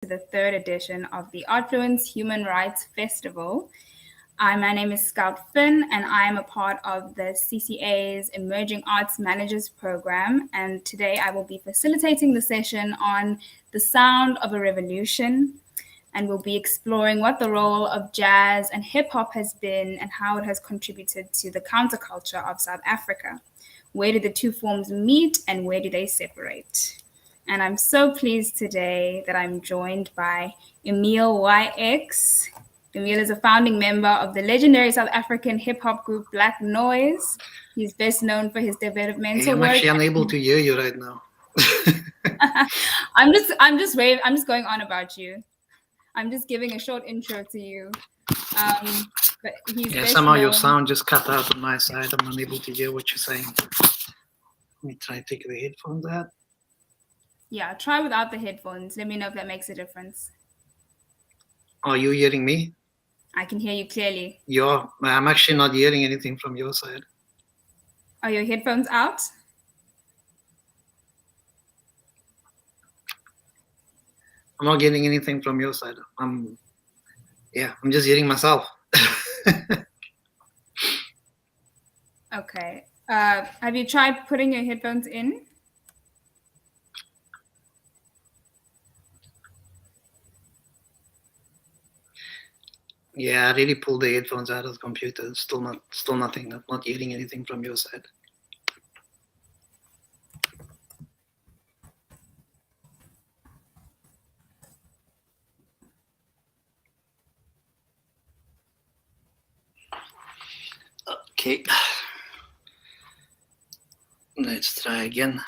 to the third edition of the Artfluence Human Rights Festival. My name is Scout Fynn, and I am a part of the CCA's Emerging Arts Managers Program. And today I will be facilitating the session on the sound of a revolution. And we'll be exploring what the role of jazz and hip hop has been and how it has contributed to the counterculture of South Africa. Where do the two forms meet and where do they separate? And I'm so pleased today that I'm joined by Emile YX. Emile is a founding member of the legendary South African hip-hop group Black Noise. He's best known for his developmental work. I'm actually unable to hear you right now. I'm just going on about you. I'm just giving a short intro to you. But he's somehow your sound just cut out on my side. I'm unable to hear what you're saying. Let me try to take the headphones out. Yeah, try without the headphones. Let me know if that makes a difference. Are you hearing me? I can hear you clearly. Yeah, I'm actually not hearing anything from your side. Are your headphones out? I'm not getting anything from your side. I'm just hearing myself. Okay. Have you tried putting your headphones in? Yeah, I really pulled the headphones out of the computer. Still nothing. I'm not hearing anything from your side. Okay. Let's try again.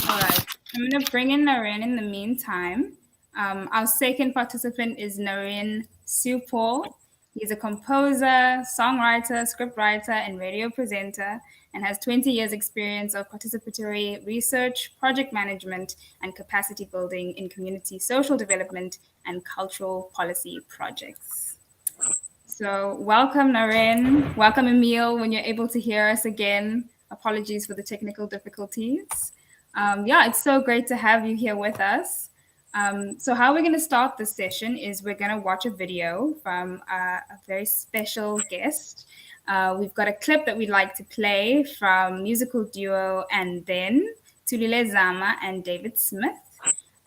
All right. I'm going to bring in Naren in the meantime. Our second participant is Naren Sewpaul. He's a composer, songwriter, scriptwriter, and radio presenter, and has 20 years experience of participatory research, project management, and capacity building in community social development and cultural policy projects. So welcome, Naren. Welcome, Emile, when you're able to hear us again. Apologies for the technical difficulties. It's so great to have you here with us. So how we're going to start this session is we're going to watch a video from a very special guest. We've got a clip that we'd like to play from musical duo And Then, Thuli Zama and David Smith.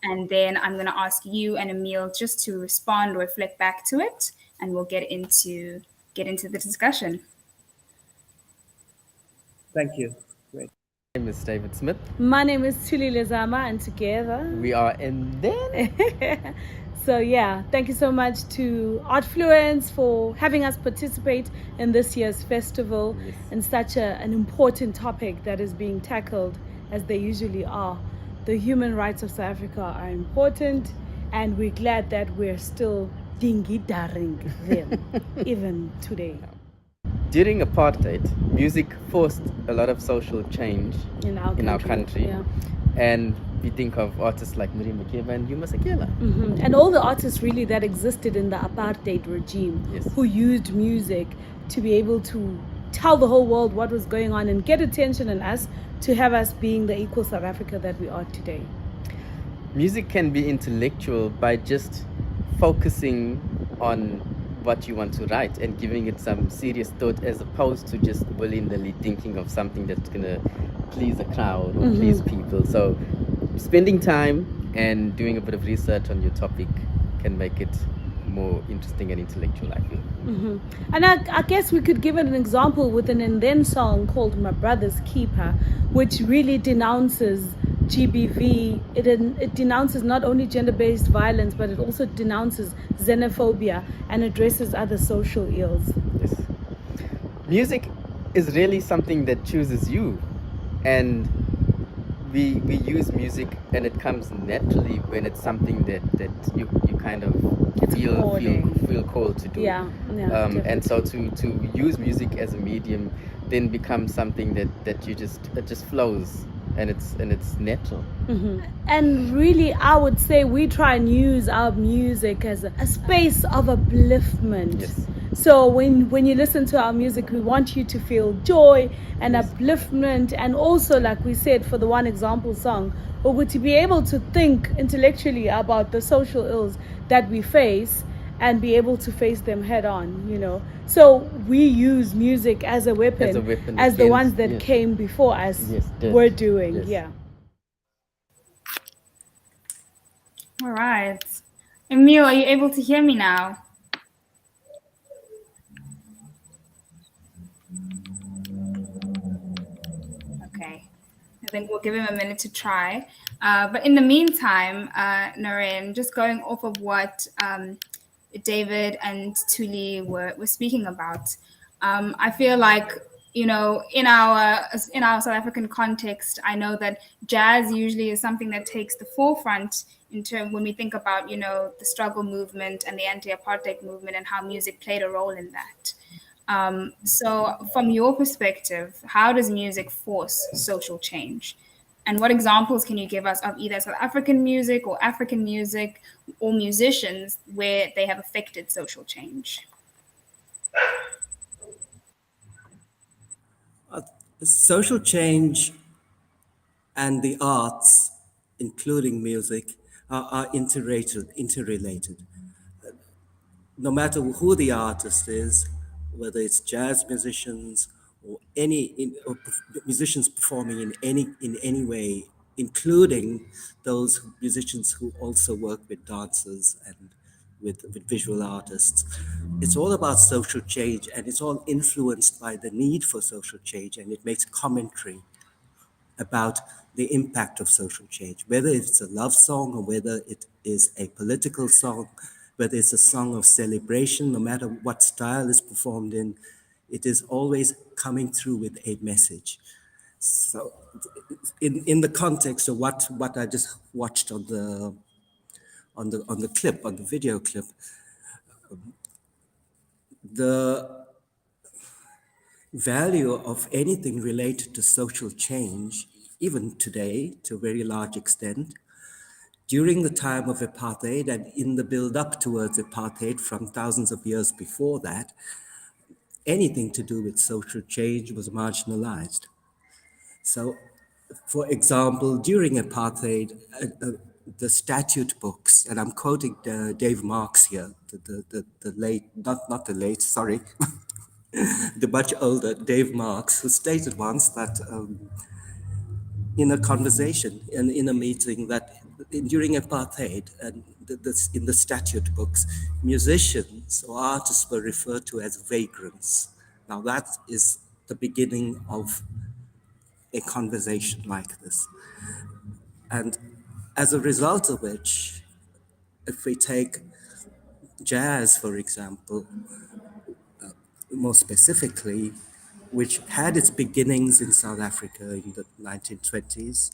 And then I'm going to ask you and Emile just to respond or reflect back to it, and we'll get into the discussion. Thank you. Great. My name is David Smith. My name is Thuli Zama, and together we are And Then. So thank you so much to Artfluence for having us participate in this year's festival. Yes. And such an important topic that is being tackled, as they usually are. The human rights of South Africa are important, and we're glad that we're still dingy-daring them even today. During apartheid, music forced a lot of social change In our country. Yeah. And we think of artists like Miriam Makeba and Yuma Sakela. Mm-hmm. And all the artists really that existed in the apartheid regime, Yes. who used music to be able to tell the whole world what was going on and get attention on us, to have us being the equal South Africa that we are today. Music can be intellectual by just focusing on what you want to write and giving it some serious thought, as opposed to just willy-nilly thinking of something that's going to please a crowd or please people. So spending time and doing a bit of research on your topic can make it more interesting and intellectual, I feel. Mm-hmm. And I guess we could give it an example with an And Then song called My Brother's Keeper, which really denounces GBV. It denounces not only gender-based violence, but it also denounces xenophobia and addresses other social ills. Yes. Music is really something that chooses you, and we use music, and it comes naturally when it's something that you kind of feel called to do. And so to use music as a medium then becomes something that just flows, and it's natural. Mm-hmm. And really, I would say we try and use our music as a space of upliftment. Yes. So when you listen to our music, we want you to feel joy and upliftment, and also, like we said, for the one example song, or to be able to think intellectually about the social ills that we face and be able to face them head on, you know. So we use music as a weapon, as the ones that yes. came before us Yes, were doing. yes. Yeah. All right. Emile, are you able to hear me now? Okay. I think we'll give him a minute to try. But in the meantime, Naren, just going off of what David and Thuli were speaking about, I feel like, you know, in our South African context, I know that jazz usually is something that takes the forefront in terms when we think about, you know, the struggle movement and the anti-apartheid movement and how music played a role in that. So, from your perspective, how does music force social change? And what examples can you give us of either South African music or African music or musicians where they have affected social change? Social change and the arts, including music, are interrelated. No matter who the artist is, whether it's jazz musicians or musicians performing in any way, including those musicians who also work with dancers and with visual artists. It's all about social change, and it's all influenced by the need for social change, and it makes commentary about the impact of social change, whether it's a love song or whether it is a political song, whether it's a song of celebration, no matter what style is performed in, it is always coming through with a message. So in the context of what I just watched on the clip, on the video clip, the value of anything related to social change, even today to a very large extent, during the time of apartheid and in the build-up towards apartheid from thousands of years before that, anything to do with social change was marginalized. So, for example, during apartheid, the statute books, and I'm quoting Dave Marks here, the late, not the late, sorry, the much older Dave Marks, who stated once that in a conversation and in a meeting that during apartheid and in the statute books, musicians or artists were referred to as vagrants. Now that is the beginning of a conversation like this. And as a result of which, if we take jazz, for example, more specifically, which had its beginnings in South Africa in the 1920s,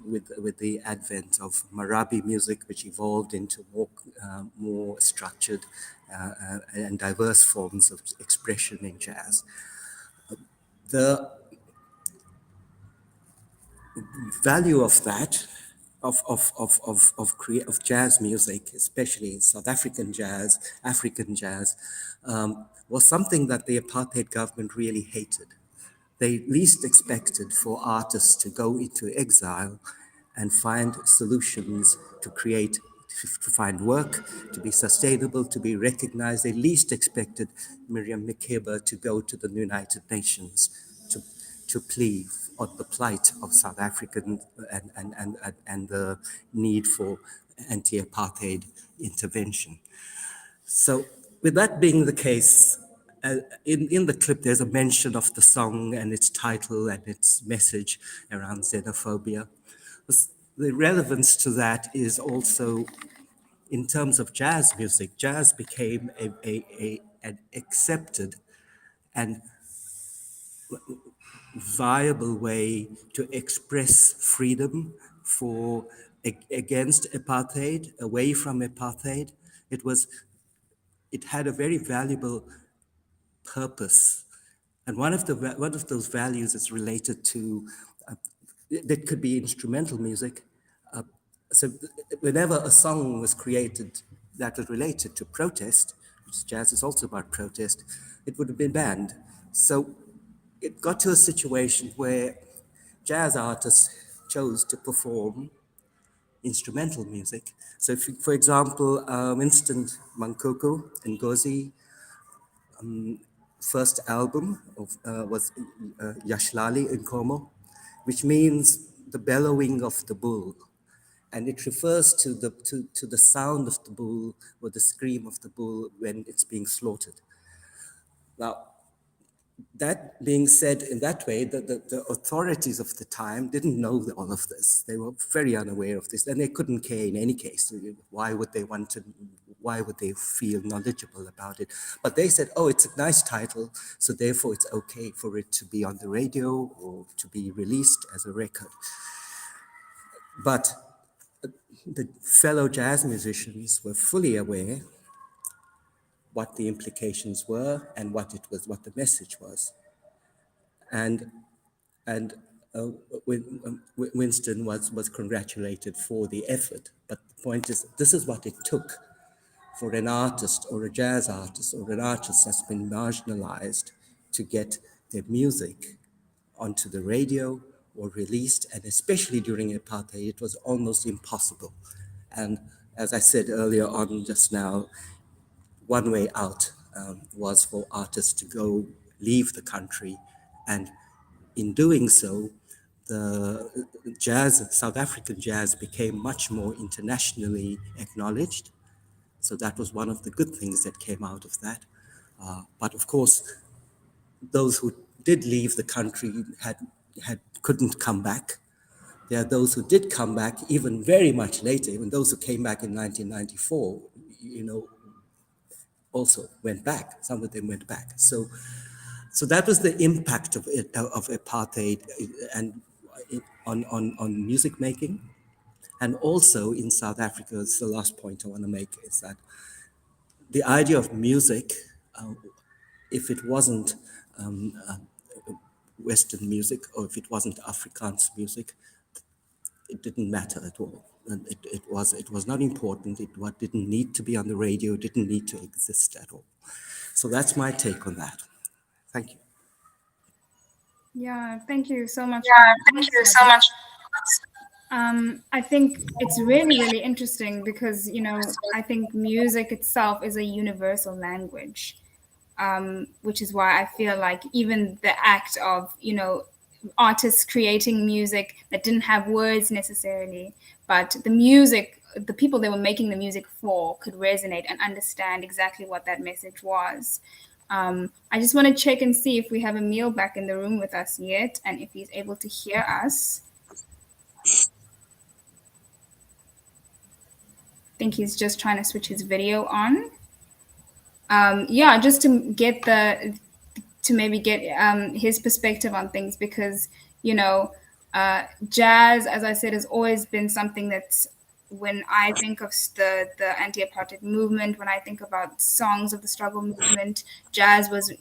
with the advent of Marabi music, which evolved into more structured and diverse forms of expression in jazz. The value of that, of jazz music, especially South African jazz, African jazz, was something that the apartheid government really hated. They least expected for artists to go into exile and find solutions to create, to find work, to be sustainable, to be recognized. They least expected Miriam Makeba to go to the United Nations to plead on the plight of South African and the need for anti-apartheid intervention. So with that being the case, in the clip, there's a mention of the song and its title and its message around xenophobia. The relevance to that is also in terms of jazz music. Jazz became an accepted and viable way to express freedom for against apartheid, away from apartheid. It had a very valuable purpose. And one of those values is related to, that could be instrumental music. So whenever a song was created that was related to protest, because jazz is also about protest, it would have been banned. So it got to a situation where jazz artists chose to perform instrumental music. So, if, for example, Winston Mankuku Ngozi first album was Yashlali Nkomo, which means the bellowing of the bull. And it refers to the sound of the bull or the scream of the bull when it's being slaughtered. Now, that being said in that way, the authorities of the time didn't know all of this. They were very unaware of this, and they couldn't care in any case. Why would they want to, why would they feel knowledgeable about it? But they said, oh, it's a nice title, so therefore it's okay for it to be on the radio or to be released as a record. But the fellow jazz musicians were fully aware what the implications were and what it was, what the message was. And Winston was congratulated for the effort. But the point is, this is what it took for an artist or a jazz artist or an artist that's been marginalized to get their music onto the radio or released. And especially during apartheid, it was almost impossible. And as I said earlier on just now, one way out was for artists to go leave the country, and in doing so, the jazz, South African jazz, became much more internationally acknowledged. So that was one of the good things that came out of that. But of course, those who did leave the country couldn't come back. There are those who did come back even very much later, even those who came back in 1994, also went back. Some of them went back. So that was the impact of apartheid and on music making. And also in South Africa, it's the last point I want to make, is that the idea of music, if it wasn't Western music or if it wasn't Afrikaans music, it didn't matter at all. And it was not important. It didn't need to be on the radio. It didn't need to exist at all. So that's my take on that. Thank you. Yeah, thank you so much. Thank you so much. I think it's really, really interesting because, I think music itself is a universal language, which is why I feel like even the act of, artists creating music that didn't have words necessarily, but the music, the people they were making the music for could resonate and understand exactly what that message was. I just want to check and see if we have Emile back in the room with us yet and if he's able to hear us. I think he's just trying to switch his video on. Just to get his perspective on things, because jazz, as I said, has always been something that's, when I think of the anti-apartheid movement, when I think about songs of the struggle movement, jazz was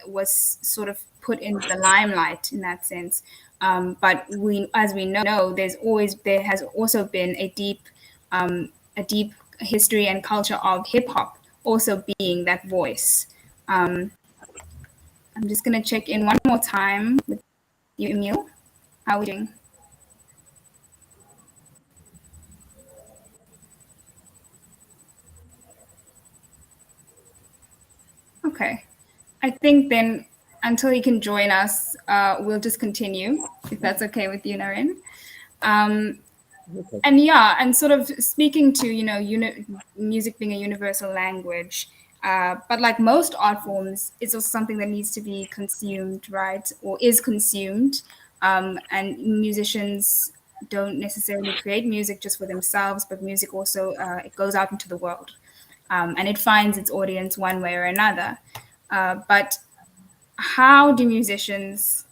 was sort of put in the limelight in that sense. But as we know, there has also been a deep history and culture of hip hop also being that voice. I'm just going to check in one more time with you, Emile. How are we doing? Okay. I think then until he can join us, we'll just continue, if that's okay with you, Naren. Okay. And sort of speaking to, music being a universal language, but like most art forms, it's also something that needs to be consumed, right? Or is consumed. And musicians don't necessarily create music just for themselves, but music also, it goes out into the world. And it finds its audience one way or another. But how do musicians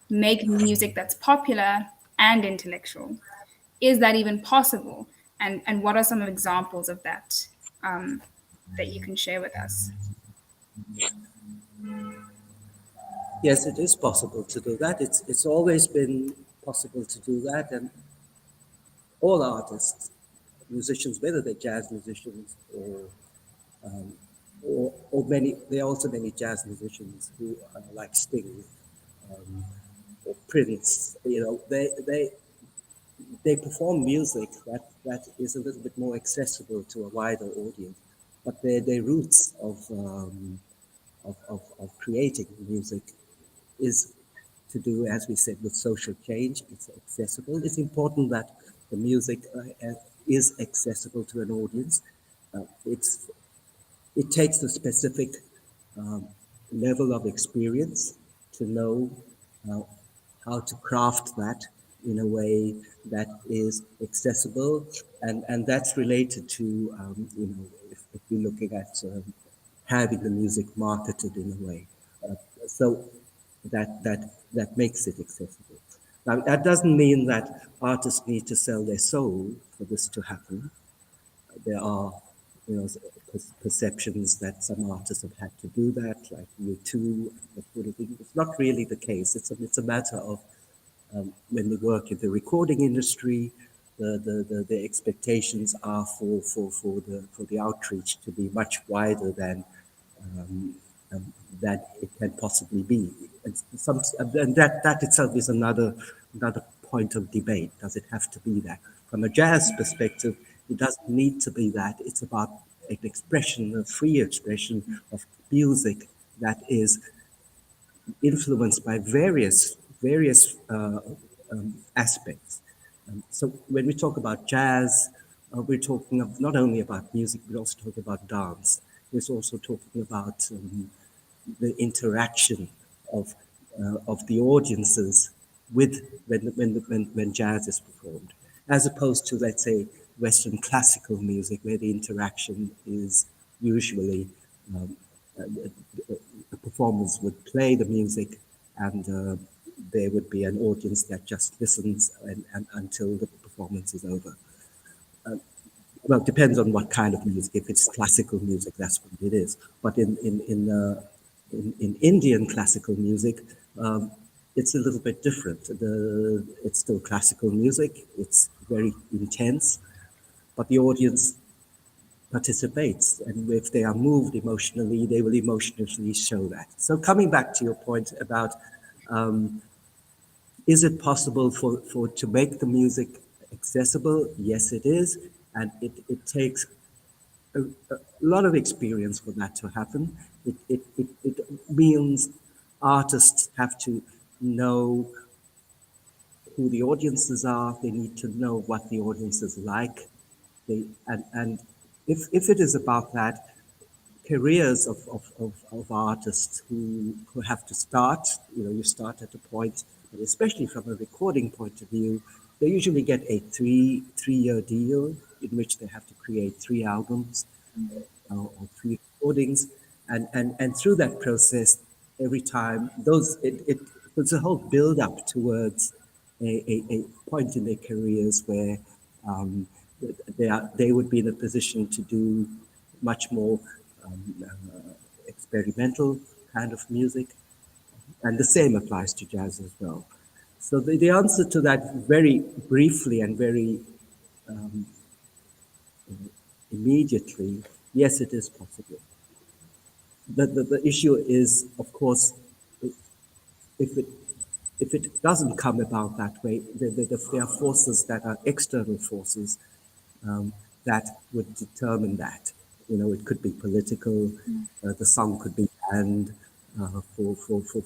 make music that's popular and intellectual? Is that even possible? And what are some examples of that that you can share with us? Yes, it is possible to do that. It's always been possible to do that, and all artists, musicians, whether they're jazz musicians or or many, there are also many jazz musicians who like Sting, or Prince. They perform music that is a little bit more accessible to a wider audience, but their roots of creating music is to do, as we said, with social change. It's accessible. It's important that the music is accessible to an audience. It takes a specific um, level of experience to know uh, how to craft that in a way that is accessible, and that's related to if we're looking at having the music marketed in a way, so that makes it accessible. Now that doesn't mean that artists need to sell their soul for this to happen. There are, perceptions that some artists have had to do that, like U2, that sort of thing. It's not really the case. It's a matter of when they work in the recording industry, the expectations are for the outreach to be much wider um, than it can possibly be. And that itself is another point of debate. Does it have to be that? From a jazz perspective, it doesn't need to be that. It's about an expression, a free expression of music that is influenced by various aspects. So when we talk about jazz, we're talking of not only about music, we're also talking about dance. We're also talking about the interaction of of the audiences with when jazz is performed, as opposed to, let's say, Western classical music, where the interaction is usually um, the performers would play the music, and there would be an audience that just listens until the performance is over. Well, it depends on what kind of music. If it's classical music, that's what it is. But in Indian classical music, it's a little bit different. It's still classical music. It's very intense, but the audience participates, and if they are moved emotionally, they will emotionally show that. So coming back to your point about is it possible for to make the music accessible? Yes, it is, and it takes a lot of experience for that to happen. It means artists have to know who the audiences are. They need to know what the audience is like. And if it is about that, careers of artists who have to start, you start at a point, and especially from a recording point of view, they usually get a three-year deal in which they have to create 3 albums or 3 recordings, and through that process, every time it's a whole build up towards a point in their careers where um, they would be in a position to do much more experimental kind of music, and the same applies to jazz as well. So the answer to that, very briefly and very immediately, yes, it is possible. The issue is, of course, if it if it doesn't come about that way, there are forces that are external forces that would determine that. It could be political. The song could be banned for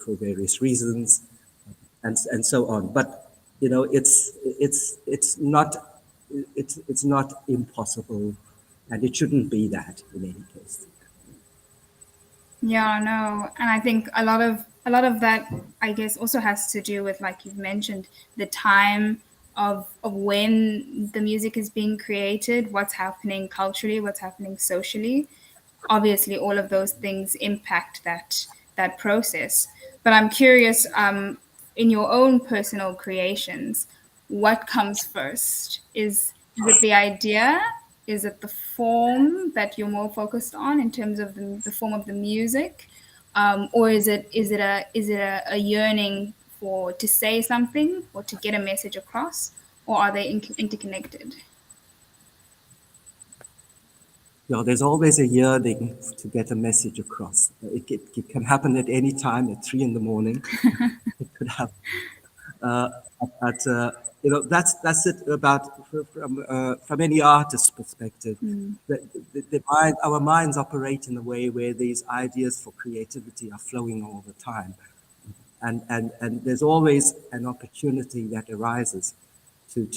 various reasons, and so on. But it's not impossible, and it shouldn't be that in any case. Yeah, no, and I think a lot of that, I guess, also has to do with, like you've mentioned, the time of when the music is being created, what's happening culturally, what's happening socially. Obviously, all of those things impact that process. But I'm curious, in your own personal creations, what comes first? Is it the idea? Is it the form that you're more focused on in terms of the form of the music, or is it a yearning for to say something or to get a message across, or are they interconnected? there's always a yearning to get a message across. It can happen at any time at 3 in the morning. It could happen. But that's it about from any artist's perspective. Our minds operate in a way where these ideas for creativity are flowing all the time, and there's always an opportunity that arises to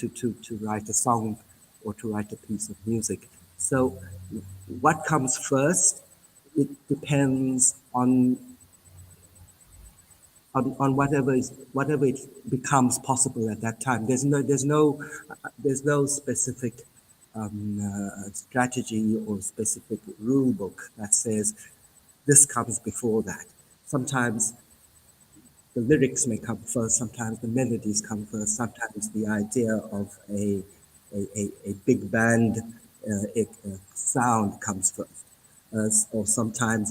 write a song or to write a piece of music. So, what comes first? It depends on whatever it becomes possible at that time. There's no specific strategy or specific rule book that says this comes before that. Sometimes the lyrics may come first, sometimes the melodies come first, sometimes the idea of a big band sound comes first, or sometimes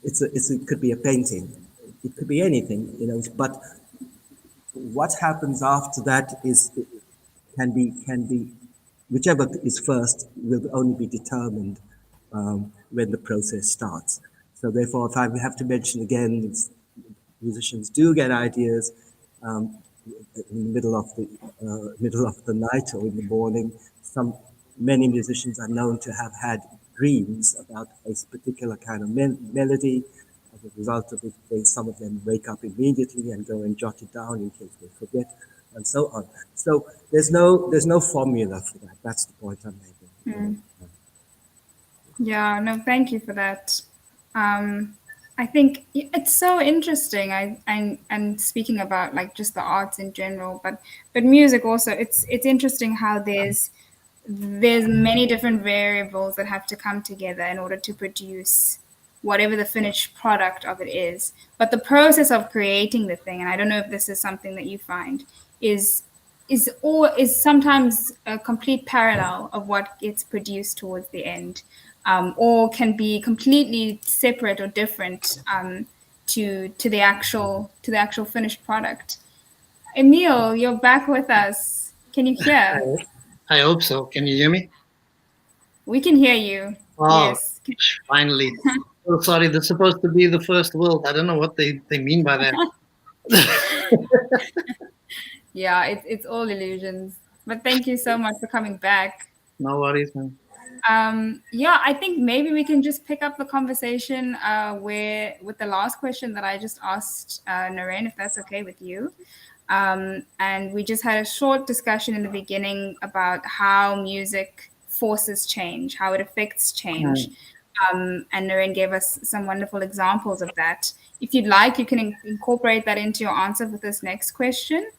it could be a painting, it could be anything, but what happens after that can be whichever is first will only be determined when the process starts. So therefore, if I have to mention again, musicians do get ideas in the middle of the night or in the morning. Many musicians are known to have had dreams about a particular kind of melody. As a result of it, some of them wake up immediately and go and jot it down in case they forget, and so on. So there's no formula for that. That's the point I'm making. Yeah, no, thank you for that. I think it's so interesting. I'm speaking about like just the arts in general, but music also. It's interesting how there's many different variables that have to come together in order to produce whatever the finished product of it is. But the process of creating the thing, and I don't know if this is something that you find, is sometimes a complete parallel of what gets produced towards the end, or can be completely separate or different to the actual finished product. Emile, you're back with us. Can you hear? I hope so. Can you hear me? We can hear you. Oh, yes. Finally. Oh, sorry, this is supposed to be the first world. I don't know what they mean by that. Yeah, it's all illusions. But thank you so much for coming back. No worries, man. Yeah, I think maybe we can just pick up the conversation with the last question that I just asked Naren, if that's okay with you. And we just had a short discussion in the beginning about how music forces change, how it affects change. And Naren gave us some wonderful examples of that. If you'd like, you can incorporate that into your answer for this next question.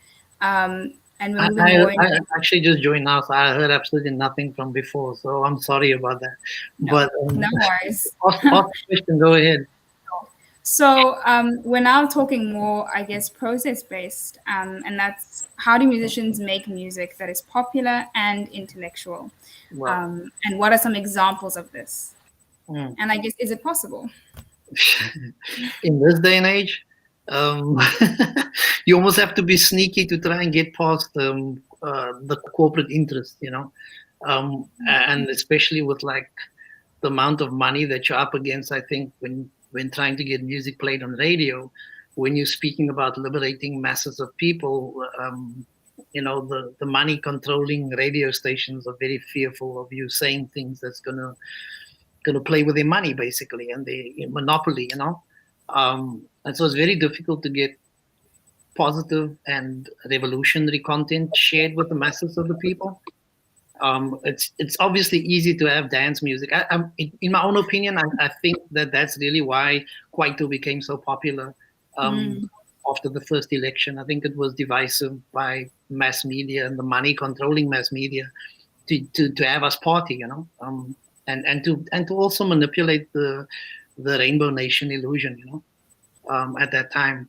And we're moving more I actually just joined now, so I heard absolutely nothing from before. So I'm sorry about that. No, but no worries. Ask the question, go ahead. So we're now talking more, I guess, process-based, and that's how do musicians make music that is popular and intellectual? Wow. And what are some examples of this? And I guess, is it possible? In this day and age, you almost have to be sneaky to try and get past the corporate interest, and especially with like the amount of money that you're up against. I think when trying to get music played on radio, when you're speaking about liberating masses of people, the money controlling radio stations are very fearful of you saying things that's gonna play with their money basically and their monopoly, and so it's very difficult to get positive and revolutionary content shared with the masses of the people. It's obviously easy to have dance music. In my own opinion, I think that's really why Kwaito became so popular after the first election. I think it was divisive by mass media and the money controlling mass media to have us party, and to also manipulate the Rainbow Nation illusion, at that time.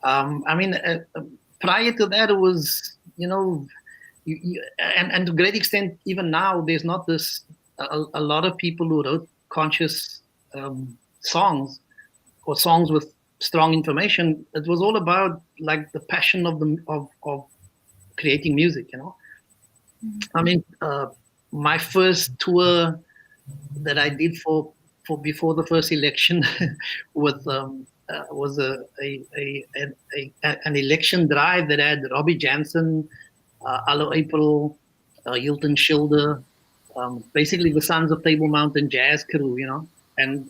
Prior to that, it was, and to a great extent, even now, there's not a lot of people who wrote conscious songs or songs with strong information. It was all about like the passion of creating music, I mean, my first tour that I did for before the first election with was an election drive that had Robbie Jansen, Allo April, Hilton Schilder, basically the Sons of Table Mountain Jazz crew, and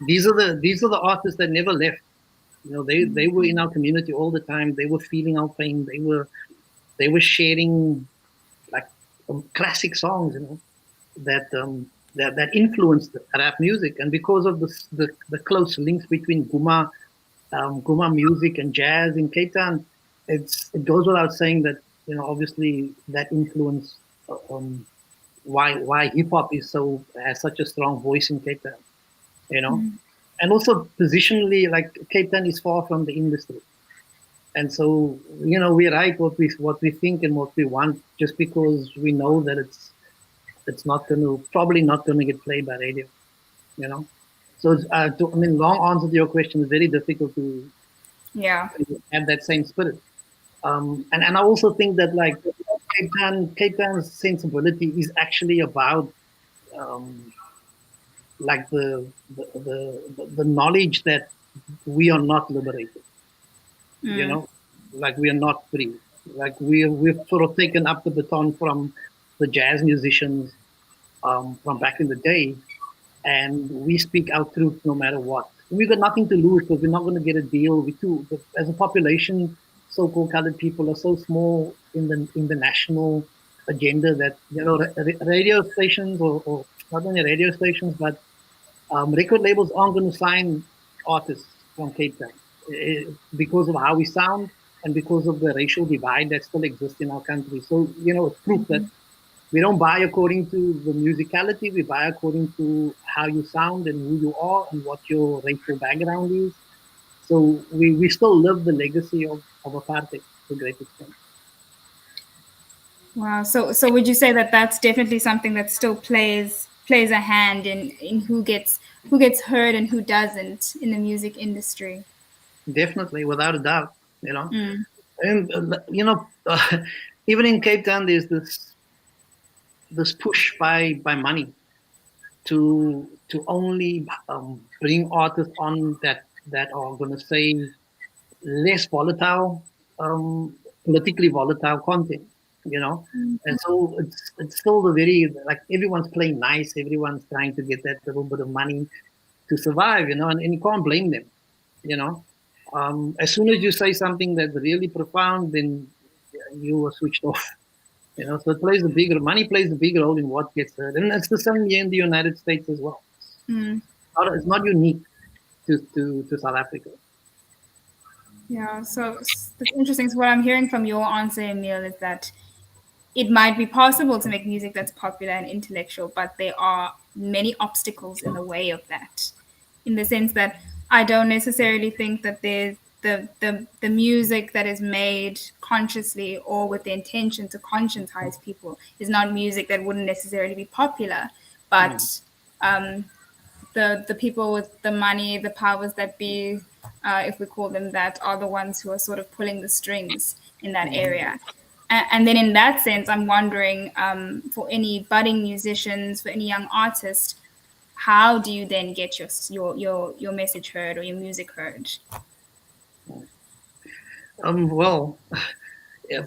these are the artists that never left. They were in our community all the time. They were feeling our pain. They were sharing like classic songs, that influenced rap music. And because of the close links between Guma music and jazz in Cape Town, it goes without saying that obviously that influence why hip hop has such a strong voice in Cape Town, and also positionally, like Cape Town is far from the industry, and so we write what we think and what we want just because we know that it's probably not going to get played by radio, So long answer to your question, it's very difficult to have that same spirit. And I also think that like Cape Town's sensibility is actually about like the knowledge that we are not liberated, like we are not free, like we've sort of taken up the baton from the jazz musicians from back in the day, and we speak our truth no matter what. We've got nothing to lose because we're not going to get a deal. As a population, so-called colored people are so small in the national agenda that radio stations or not only radio stations but record labels aren't going to sign artists from Cape Town because of how we sound and because of the racial divide that still exists in our country. So it's proof that we don't buy according to the musicality. We buy according to how you sound and who you are and what your racial background is. So we still live the legacy of apartheid to a great extent. Wow. So would you say that that's definitely something that still plays a hand in who gets heard and who doesn't in the music industry? Definitely, without a doubt. And even in Cape Town, there's this push by money to only bring artists on that are going to say less volatile, politically volatile content, and so it's still the very, like, everyone's playing nice, everyone's trying to get that little bit of money to survive, and you can't blame them, as soon as you say something that's really profound, then you are switched off. So money plays a bigger role in what gets heard. And it's the same here in the United States as well. It's not unique to South Africa. Yeah, so that's interesting. So what I'm hearing from your answer, Emile, is that it might be possible to make music that's popular and intellectual, but there are many obstacles in the way of that. In the sense that I don't necessarily think that there's the music that is made consciously or with the intention to conscientize people is not music that wouldn't necessarily be popular, but the people with the money, the powers that be, if we call them that, are the ones who are sort of pulling the strings in that area. And then in that sense, I'm wondering, for any budding musicians, for any young artists, how do you then get your message heard or your music heard? Well, yeah.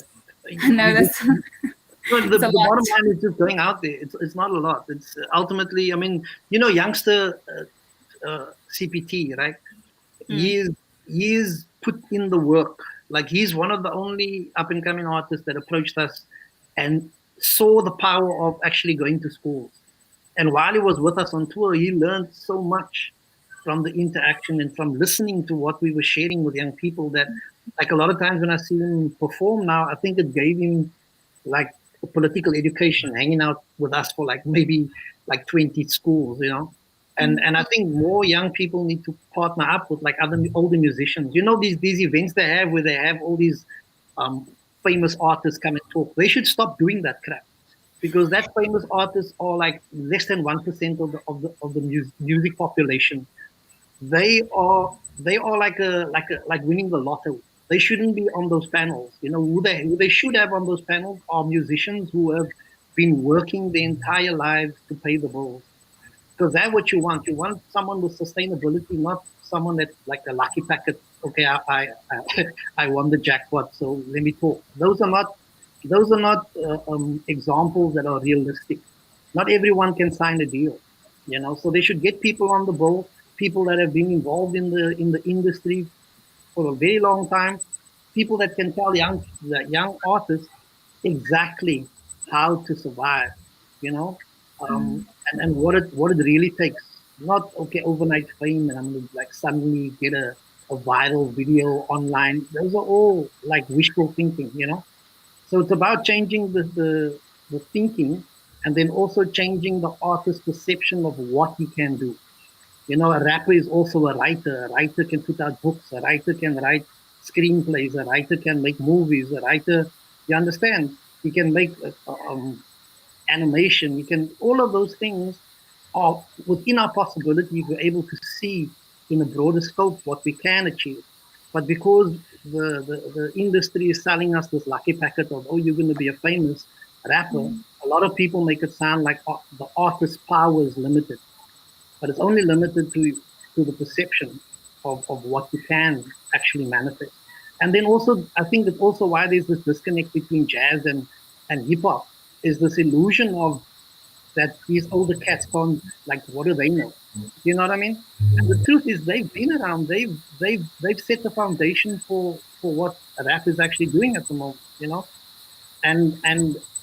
I know that's the bottom line is just going out there. It's not a lot. It's ultimately, youngster CPT, right? He is put in the work. Like, he's one of the only up and coming artists that approached us and saw the power of actually going to schools. And while he was with us on tour, he learned so much from the interaction and from listening to what we were sharing with young people that, like, a lot of times when I see him perform now, I think it gave him like a political education, hanging out with us for maybe 20 schools, And I think more young people need to partner up with other older musicians. These events they have where they have all these famous artists come and talk. They should stop doing that crap, because that famous artists are less than 1% of the music population. They are like winning the lotto. they shouldn't be on those panels. You know, who they should have on those panels are musicians who have been working their entire lives to pay the bills. Because that's what you want. You want someone with sustainability, not someone that's like a lucky packet. Okay, I won the jackpot, so let me talk. Those are not examples that are realistic. Not everyone can sign a deal, you know. So they should get people on the boat, people that have been involved in the industry for a very long time, people that can tell the young artists exactly how to survive, you know, and what it really takes. Not okay overnight fame, and I'm gonna like suddenly get a viral video online. Those are all like wishful thinking, you know. So it's about changing the thinking, and then also changing the artist's perception of what he can do. You know, a rapper is also a writer. A writer can put out books. A writer can write screenplays. A writer can make movies. A writer, you understand, he can make animation. You can, all of those things are within our possibility if we're able to see in a broader scope what we can achieve. But because the industry is selling us this lucky packet of, oh, you're going to be a famous rapper, a lot of people make it sound like the artist's power is limited, but it's only limited to the perception of what you can actually manifest. And then also, I think that's also why there's this disconnect between jazz and hip hop, is this illusion of that these older cats can't, like, what do they know? You know what I mean? And the truth is, they've been around. They've set the foundation for what rap is actually doing at the moment. You know, and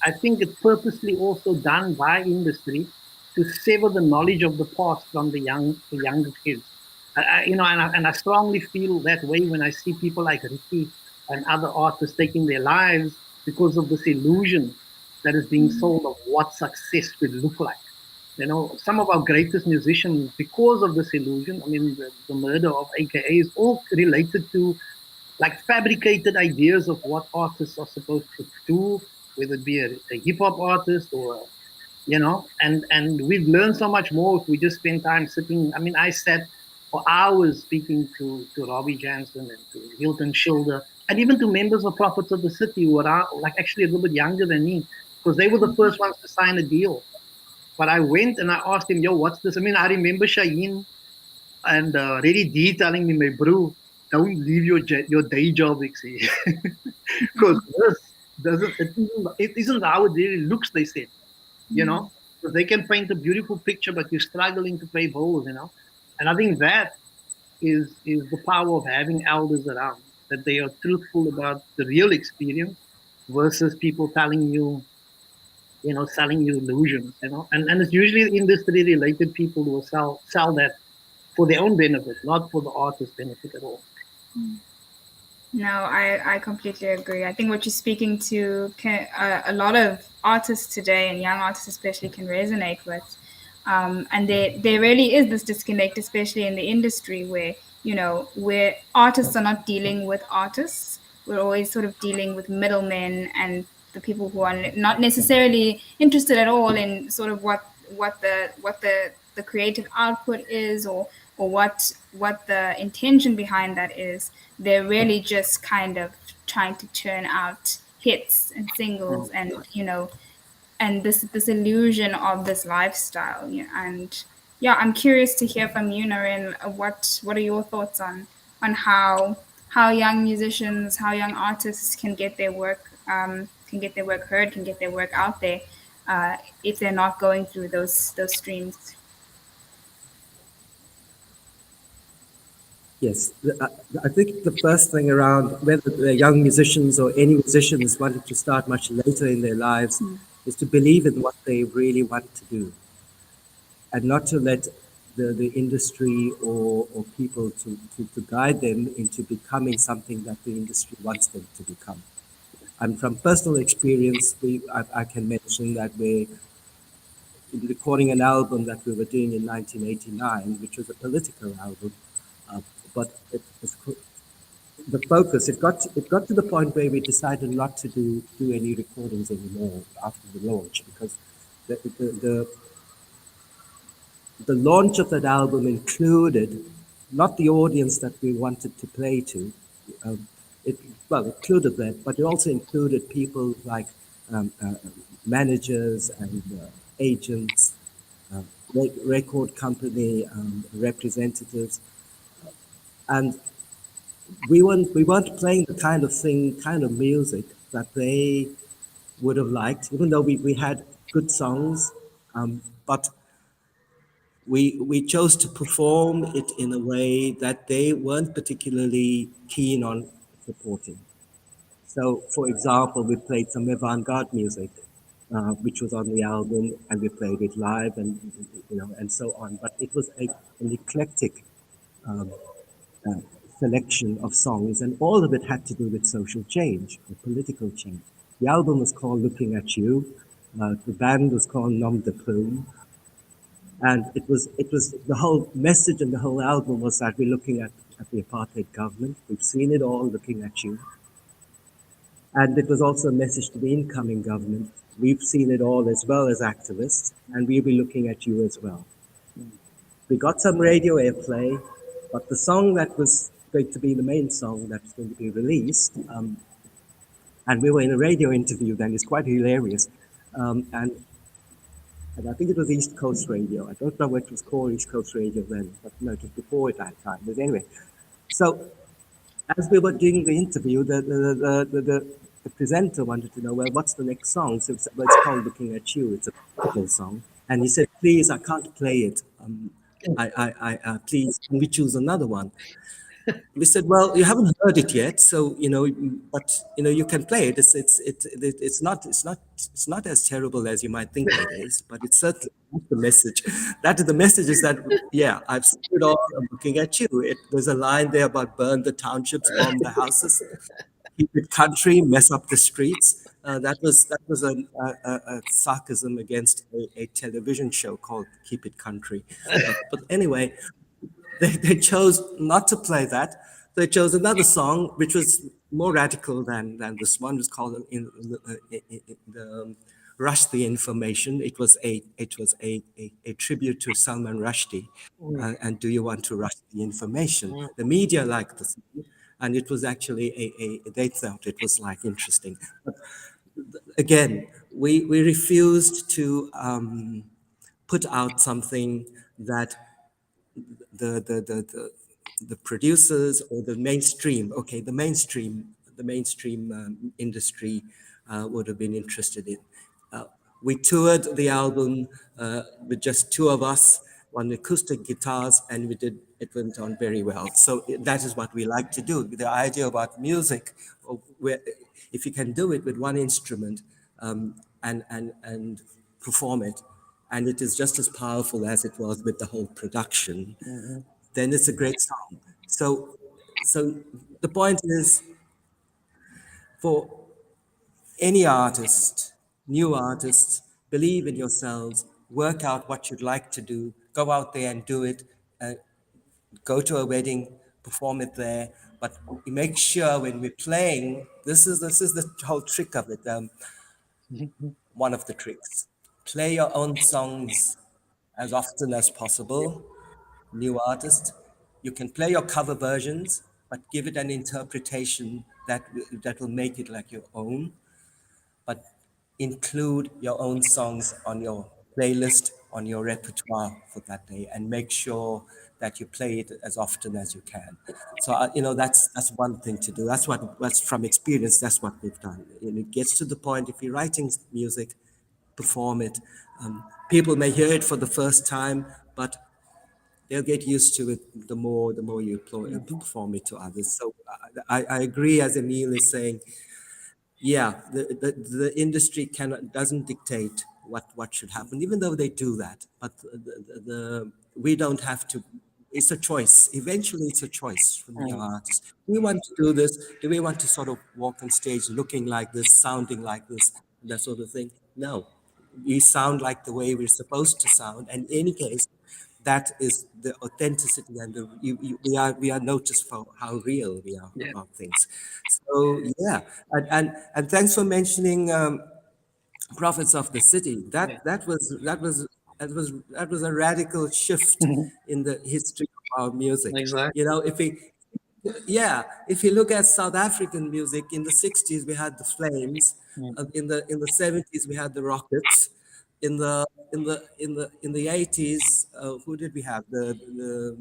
I think it's purposely also done by industry to sever the knowledge of the past from the younger kids. You know, and I strongly feel that way when I see people like Ricky and other artists taking their lives because of this illusion that is being sold of what success would look like. You know, some of our greatest musicians, because of this illusion, I mean, the murder of AKA is all related to like fabricated ideas of what artists are supposed to do, whether it be a hip hop artist or, you know, and we've learned so much more if we just spend time sitting. I mean, I sat for hours speaking to Robbie Jansen and to Hilton Schilder and even to members of Prophets of the City who are like actually a little bit younger than me, because they were the first ones to sign a deal. But I went and I asked him, yo, what's this? I mean, I remember Shaheen and Reddy D telling me, my bro, don't leave your day job, because this doesn't, it isn't how it really looks, they said, you know, because they can paint a beautiful picture, but you're struggling to pay bills, you know. And I think that is the power of having elders around, that they are truthful about the real experience versus people telling you, you know, selling you illusions, you know. And it's usually industry related people who will sell that for their own benefit, not for the artist's benefit at all. No, I completely agree. I think what you're speaking to a lot of artists today, and young artists especially, can resonate with. And there really is this disconnect, especially in the industry where, you know, where artists are not dealing with artists. We're always sort of dealing with middlemen and the people who are not necessarily interested at all in sort of what the creative output is, or what the intention behind that is. They're really just kind of trying to churn out hits and singles, and, you know, and this illusion of this lifestyle. And yeah, I'm curious to hear from you, Naren. What are your thoughts on how young musicians, how young artists can get their work heard, can get their work out there, if they're not going through those streams? Yes, I think the first thing around whether they're young musicians or any musicians wanting to start much later in their lives is to believe in what they really want to do, and not to let the industry or people to guide them into becoming something that the industry wants them to become. And from personal experience, I can mention that we're recording an album that we were doing in 1989, which was a political album, but the focus, it got to the point where we decided not to do any recordings anymore after the launch, because the launch of that album included not the audience that we wanted to play to. It, well, included that, but it also included people like managers and agents, uh, record company representatives, and we weren't playing the kind of music that they would have liked, even though we had good songs, but we chose to perform it in a way that they weren't particularly keen on supporting. So, for example, we played some avant-garde music, which was on the album, and we played it live, and and so on. But it was an eclectic um, uh, selection of songs, and all of it had to do with social change or political change. The album was called "Looking at You." The band was called Nom de Plume, and it was the whole message and the whole album was that we're looking at the apartheid government. We've seen it all, looking at you. And it was also a message to the incoming government. We've seen it all as well as activists, and we'll be looking at you as well. We got some radio airplay, but the song that was going to be the main song that was going to be released, and we were in a radio interview then, it's quite hilarious. And I think it was East Coast Radio. I don't know what it was called East Coast Radio then, but no, it was before that time. But anyway, so as we were doing the interview, the presenter wanted to know, well, what's the next song? So it's called Looking at You. It's a political song. And he said, please, I can't play it. Please, can we choose another one? We said, well, you haven't heard it yet, so but you can play it. It's not as terrible as you might think it is, but it's certainly not the message. The message is that I've seen it all. I'm looking at you. There's a line there about burn the townships, bomb the houses, keep it country, mess up the streets. That was a sarcasm against a television show called Keep It Country. But anyway. They chose not to play that. They chose another song, which was more radical than this one. It was called Rush the Information. It was a tribute to Salman Rushdie. And Do You Want to Rush the Information? The media liked the song, and it was actually they thought it was like interesting. But again, we refused to put out something that the producers or the mainstream industry would have been interested in. We toured the album with just two of us on acoustic guitars, and it went on very well. So that is what we like to do. The idea about music, where if you can do it with one instrument and perform it, and it is just as powerful as it was with the whole production, then it's a great song. So the point is, for any artist, new artists, believe in yourselves, work out what you'd like to do, go out there and do it, go to a wedding, perform it there, but make sure when we're playing, this is the whole trick of it, one of the tricks. Play your own songs as often as possible. New artist, you can play your cover versions, but give it an interpretation that will make it like your own. But include your own songs on your playlist, on your repertoire for that day, and make sure that you play it as often as you can. So that's one thing to do. That's from experience. That's what we've done. And it gets to the point, if you're writing music, perform it. People may hear it for the first time, but they'll get used to it the more you perform it to others. So I agree, as Emile is saying, the industry doesn't dictate what should happen, even though they do that. But we don't have to. It's a choice. Eventually, it's a choice from the artist. Do we want to do this? Do we want to sort of walk on stage looking like this, sounding like this, that sort of thing? No, we sound like the way we're supposed to sound. And in any case, that is the authenticity, and we are noticed for how real we are about things. So and thanks for mentioning Prophets of the City. That was a radical shift in the history of our music. Exactly. If Yeah, if you look at South African music, in the 60s we had the Flames, in the 70s we had the Rockets, in the 80s who did we have? The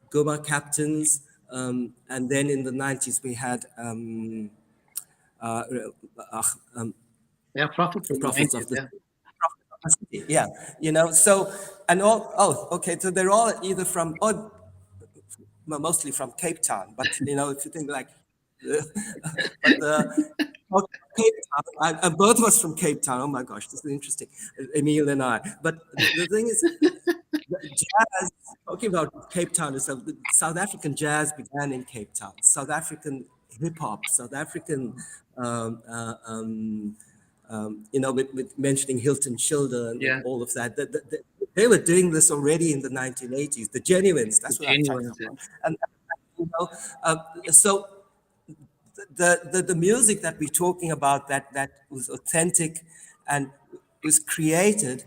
Goma Captains, and then in the 90s we had uh, uh, um, Yeah, prophets of the Prophets of 90s, the yeah. City. Yeah, so and all. Oh, okay. So they're all either from, or mostly from Cape Town. But if you think like, but well, Cape Town, both of us from Cape Town. Oh my gosh, this is interesting, Emile and I. But the thing is, jazz. Talking about Cape Town is South African jazz began in Cape Town. South African hip hop, South African. Um, uh, um, with mentioning Hilton Schilder and Yeah, all of that, they were doing this already in the 1980s. The Genuines, that's what I'm talking genuine. Yeah. about. And so the music that we're talking about that was authentic and was created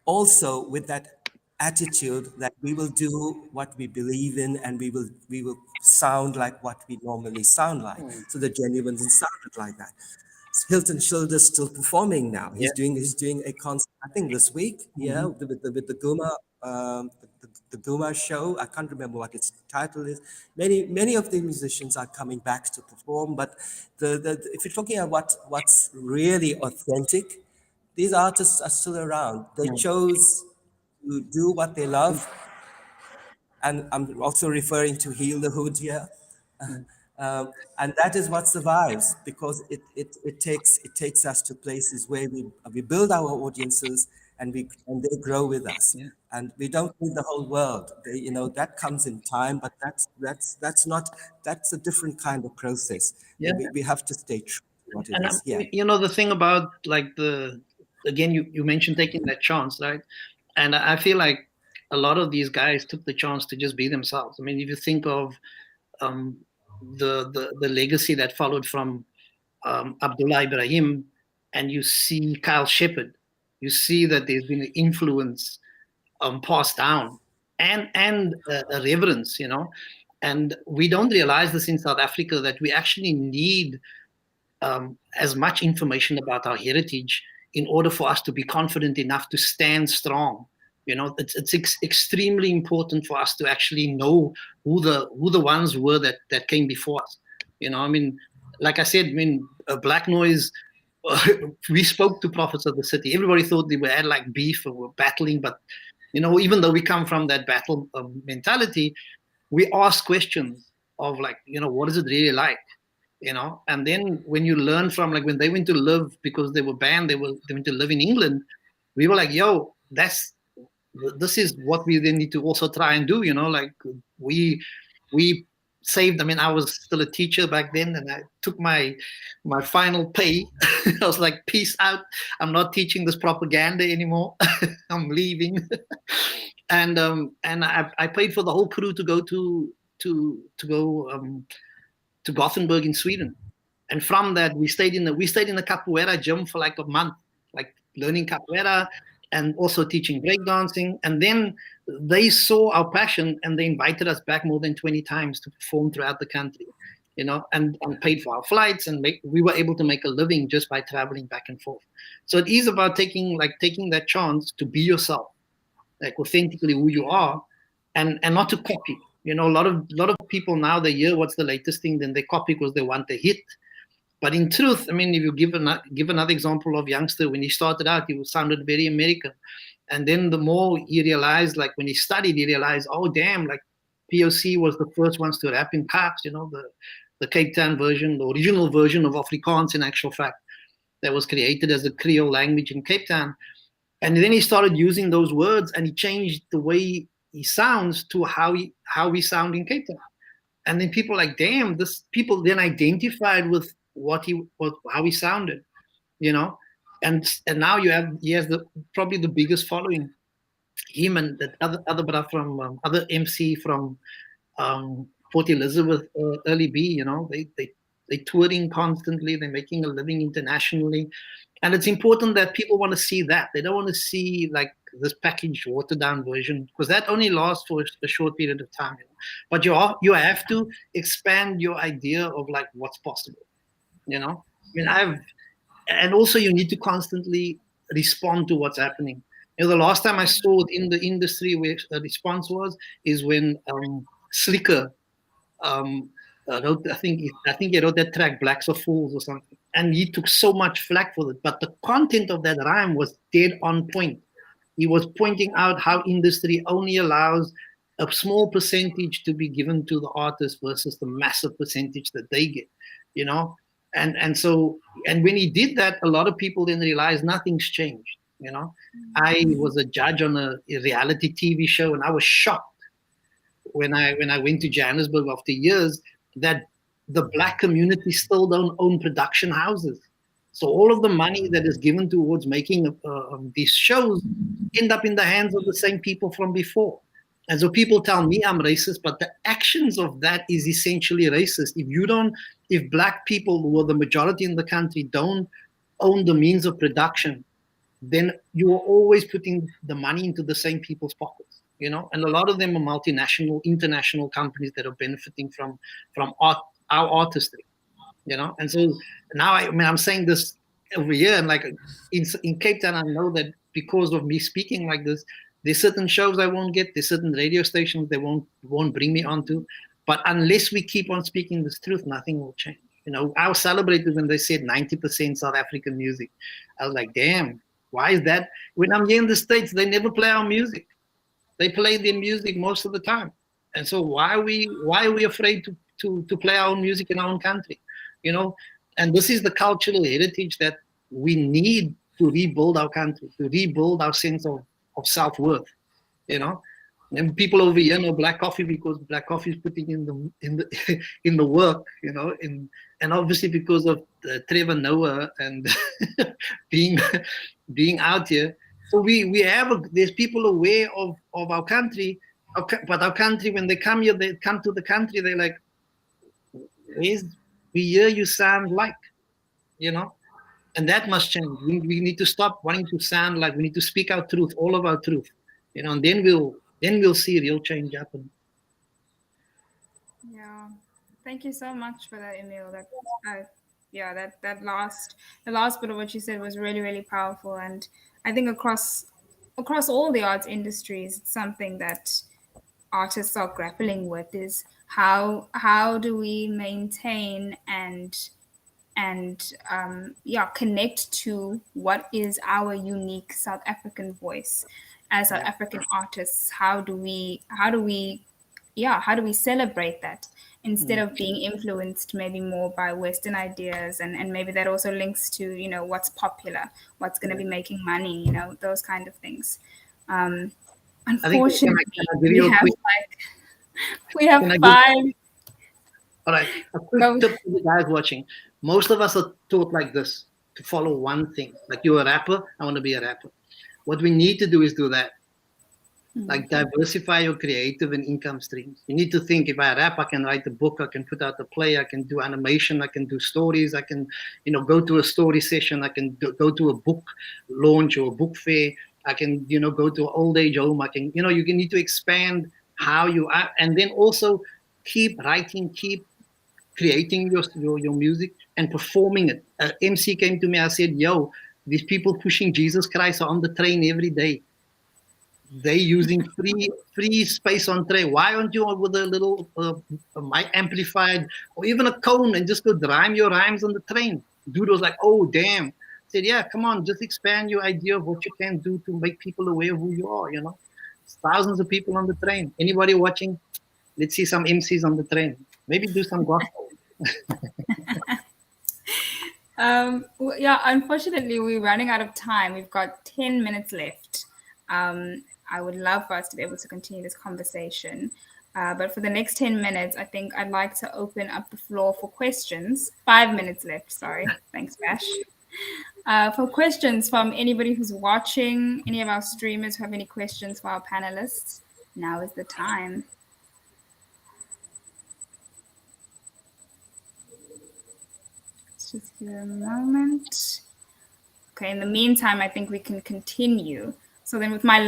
also with that attitude that we will do what we believe in, and we will sound like what we normally sound like. So the Genuines sounded like that. Hilton Schilder's still performing now. Yeah. He's doing a concert, I think this week. Yeah, with the Guma the Guma show. I can't remember what its title is. Many of the musicians are coming back to perform, but if you're talking about what's really authentic, these artists are still around. They chose to do what they love, and I'm also referring to Heal the Hood here. And that is what survives, because it takes us to places where we build our audiences, and they grow with us. Yeah. And we don't need the whole world. That comes in time, but that's a different kind of process. Yeah. We have to stay true to what it And is. Yeah. the thing about like again, you mentioned taking that chance, right? And I feel like a lot of these guys took the chance to just be themselves. I mean, if you think of the legacy that followed from Abdullah Ibrahim, and you see Kyle Shepard, you see that there's been an influence passed down, and a reverence, and we don't realize this in South Africa, that we actually need as much information about our heritage in order for us to be confident enough to stand strong. It's extremely important for us to actually know who the ones were that came before us. I mean, like I said, Black Noise, we spoke to prophets of the city. Everybody thought they had like beef or were battling, but even though we come from that battle mentality, we ask questions of like, what is it really like? And then when you learn from, like, when they went to live, because they were banned, they went to live in England, we were like, yo, this is what we then need to also try and do. Like we saved. I mean, I was still a teacher back then, and I took my final pay. I was like, peace out, I'm not teaching this propaganda anymore. I'm leaving. And I paid for the whole crew to go to Gothenburg in Sweden. And from that, we stayed in the capoeira gym for like a month, like learning capoeira and also teaching breakdancing. And then they saw our passion, and they invited us back more than 20 times to perform throughout the country, and paid for our flights, and we were able to make a living just by traveling back and forth. So it is about taking that chance to be yourself, like authentically who you are, and not to copy. A lot of people now, they hear what's the latest thing, then they copy because they want a hit. But in truth, I mean, if you give another example of youngster, when he started out, he sounded very American. And then the more he realized, like when he studied, he realized, oh, damn, like POC was the first ones to rap in Kaaps, the Cape Town version, the original version of Afrikaans, in actual fact, that was created as a Creole language in Cape Town. And then he started using those words, and he changed the way he sounds to how we sound in Cape Town. And then people like, damn, people then identified with how he sounded, and now he has probably the biggest following. Him and that other brother from other MC from Port Elizabeth, Early B, They're touring constantly. They're making a living internationally. And it's important that people want to see that. They don't want to see like this packaged, watered down version, because that only lasts for a short period of time. But you have to expand your idea of like what's possible. I mean, and also you need to constantly respond to what's happening. The last time I saw it in the industry where a response is when Slicker wrote, I think he wrote that track Blacks Are Fools or something, and he took so much flack for it. But the content of that rhyme was dead on point. He was pointing out how industry only allows a small percentage to be given to the artist versus the massive percentage that they get, and so when he did that, a lot of people then realized nothing's changed. I was a judge on a reality TV show, and I was shocked when I went to Johannesburg after years that the Black community still don't own production houses. So all of the money that is given towards making these shows end up in the hands of the same people from before. And so people tell me I'm racist, but the actions of that is essentially racist. If Black people, who are the majority in the country, don't own the means of production, then you are always putting the money into the same people's pockets, and a lot of them are multinational, international companies that are benefiting from our artistry, and so now I'm saying this over here, and like in Cape Town, I know that because of me speaking like this, there's certain shows I won't get, there's certain radio stations they won't bring me onto, but unless we keep on speaking this truth, nothing will change. I was celebrated when they said 90% South African music. I was like, damn, why is that? When I'm here in the States, they never play our music. They play their music most of the time. And so why are we afraid to play our own music in our own country? And this is the cultural heritage that we need to rebuild our country, to rebuild our sense of self-worth. And people over here know Black Coffee because Black Coffee is putting in the work, and obviously because of Trevor Noah and being out here. So there's people aware of our country, but our country, when they come here, they come to the country, they're like, we hear you sound like, and that must change. We need to stop wanting to sound like, we need to speak our truth, all of our truth, and then we'll see real change happen. Yeah, thank you so much for that, Emile. The last bit of what you said was really, really powerful, and I think across all the arts industries, it's something that artists are grappling with, is how do we maintain and connect to what is our unique South African voice as South African artists. How do we celebrate that instead of being influenced maybe more by Western ideas, and maybe that also links to what's popular, what's going to be making money, those kind of things. Unfortunately, we have 5. All right, a quick tip for the guys watching. Most of us are taught like this, to follow one thing. Like, you're a rapper, I want to be a rapper. What we need to do is do that. Like, diversify your creative and income streams. You need to think, if I rap, I can write a book, I can put out a play, I can do animation, I can do stories, I can, go to a story session, I can go to a book launch or a book fair, I can, go to an old age home, I can, you need to expand how you are, and then also keep writing, keep creating your music and performing it. MC came to me, I said, yo, these people pushing Jesus Christ are on the train every day. They're using free space on train. Why aren't you with a little mic amplified or even a cone and just go rhyme your rhymes on the train? Dude was like, oh, damn. I said, yeah, come on, just expand your idea of what you can do to make people aware of who you are, It's thousands of people on the train. Anybody watching? Let's see some MCs on the train. Maybe do some gospel. Unfortunately, we're running out of time. We've got 10 minutes left. I would love for us to be able to continue this conversation. But for the next 10 minutes, I think I'd like to open up the floor for questions. 5 minutes left, sorry. Thanks, Bash. For questions from anybody who's watching, any of our streamers who have any questions for our panelists, now is the time. Just give it a moment. Okay, in the meantime, I think we can continue. So then with my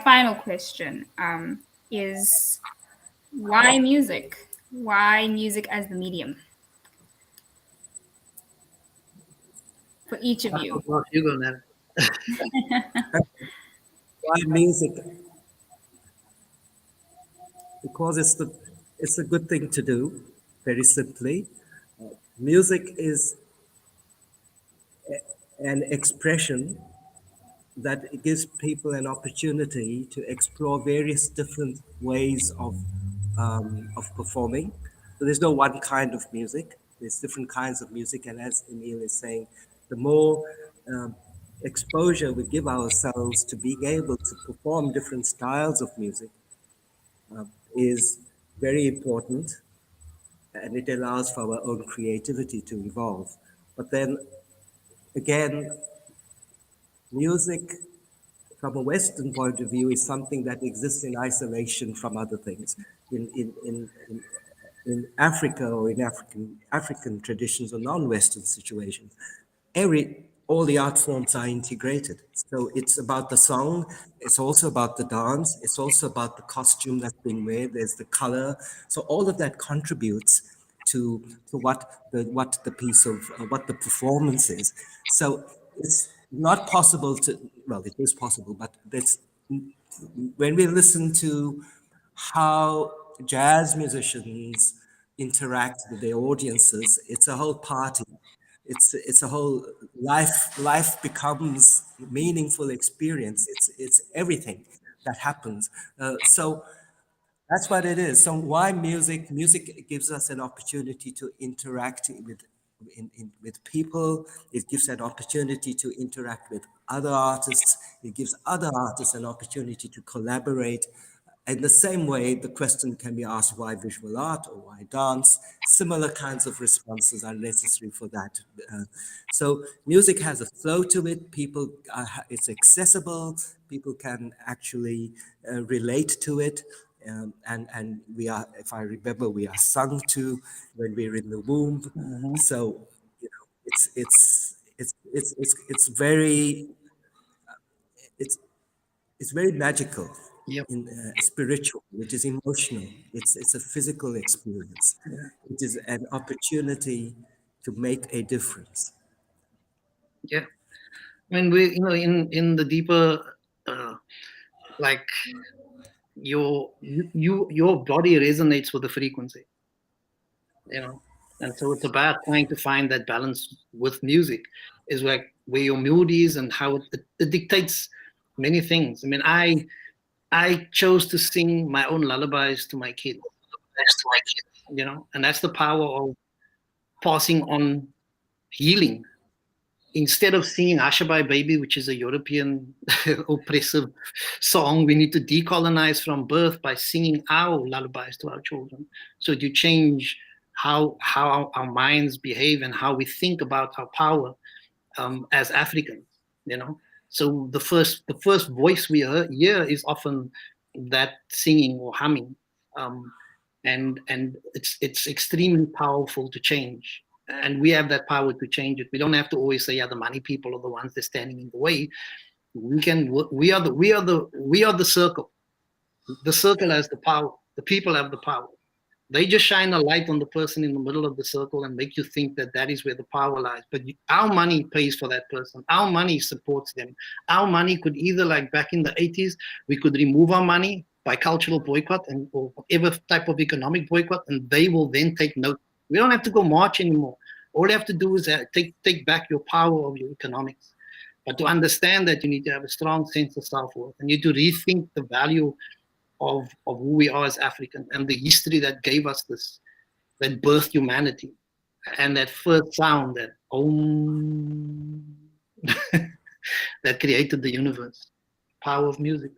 final question is why music? Why music as the medium? For each of you. You go, Naren. Why music? Because it's a good thing to do, very simply. Music is an expression that gives people an opportunity to explore various different ways of performing. So there's no one kind of music. There's different kinds of music, and as Emile is saying, the more exposure we give ourselves to being able to perform different styles of music is very important, and it allows for our own creativity to evolve. But then again, music from a Western point of view is something that exists in isolation from other things. In Africa or in African traditions or non-Western situations, all the art forms are integrated. So it's about the song, it's also about the dance, it's also about the costume that's being made, there's the color. So all of that contributes to what the piece of what the performance is. So it's not possible to, well, it is possible, but that's when we listen to how jazz musicians interact with their audiences, it's a whole party. It's a whole life becomes meaningful experience. It's everything that happens. So that's what it is. So why music? Music gives us an opportunity to interact with people. It gives an opportunity to interact with other artists. It gives other artists an opportunity to collaborate. In the same way, the question can be asked, why visual art or why dance? Similar kinds of responses are necessary for that. So music has a flow to it. It's accessible. People can actually relate to it. And we are, if I remember, we are sung to when we're in the womb. Mm-hmm. So you know, it's very it's very magical, Yep. spiritual. It is emotional. It's a physical experience. It is an opportunity to make a difference. Yeah. I mean, in the deeper, like your body resonates with the frequency, and so it's about trying to find that balance with music, is like where your mood is and how it dictates many things. I mean, I chose to sing my own lullabies to my kids, and that's the power of passing on healing. Instead of singing Ashabai Baby, which is a European oppressive song, we need to decolonize from birth by singing our lullabies to our children. So you change how our minds behave and how we think about our power as Africans, So the first voice we hear is often that singing or humming, and it's extremely powerful to change. And we have that power to change it. We don't have to always say, yeah, the money people are the ones that are standing in the way. We are the circle. The circle has the power. The people have the power. They just shine a light on the person in the middle of the circle and make you think that is where the power lies. But our money pays for that person. Our money supports them. Our money could either, like back in the 80s, we could remove our money by cultural boycott or whatever type of economic boycott, and they will then take note. We don't have to go march anymore. All you have to do is take back your power of your economics. But to understand that, you need to have a strong sense of self-worth, and you need to rethink the value of who we are as African and the history that gave us this, that birthed humanity, and that first sound, that Om, that created the universe. Power of music.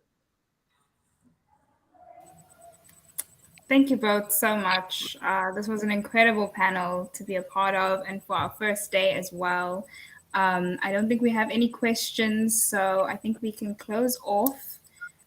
Thank you both so much. This was an incredible panel to be a part of, and for our first day as well. I don't think we have any questions, so I think we can close off.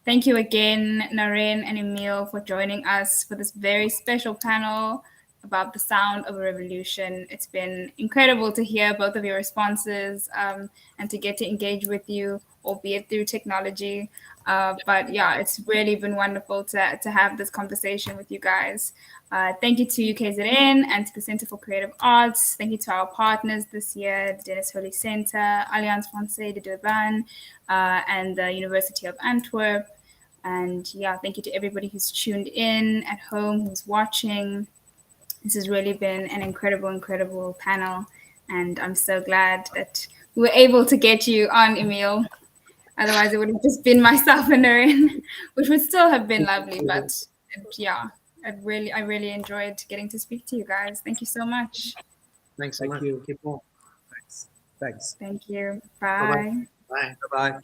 Thank you again, Naren and Emile, for joining us for this very special panel. about the sound of a revolution. It's been incredible to hear both of your responses and to get to engage with you, albeit through technology. But yeah, it's really been wonderful to have this conversation with you guys. Thank you to UKZN and to the Center for Creative Arts. Thank you to our partners this year, the Dennis Hurley Center, Alliance Française de Durban, and the University of Antwerp. And yeah, thank you to everybody who's tuned in at home, who's watching. This has really been an incredible, incredible panel. And I'm so glad that we were able to get you on, Emile. Otherwise, it would have just been myself and Naren, which would still have been lovely. But yeah, I really enjoyed getting to speak to you guys. Thank you so much. Thanks so much. you. Keep on. Thanks. Thank you. Bye. Bye. Bye-bye.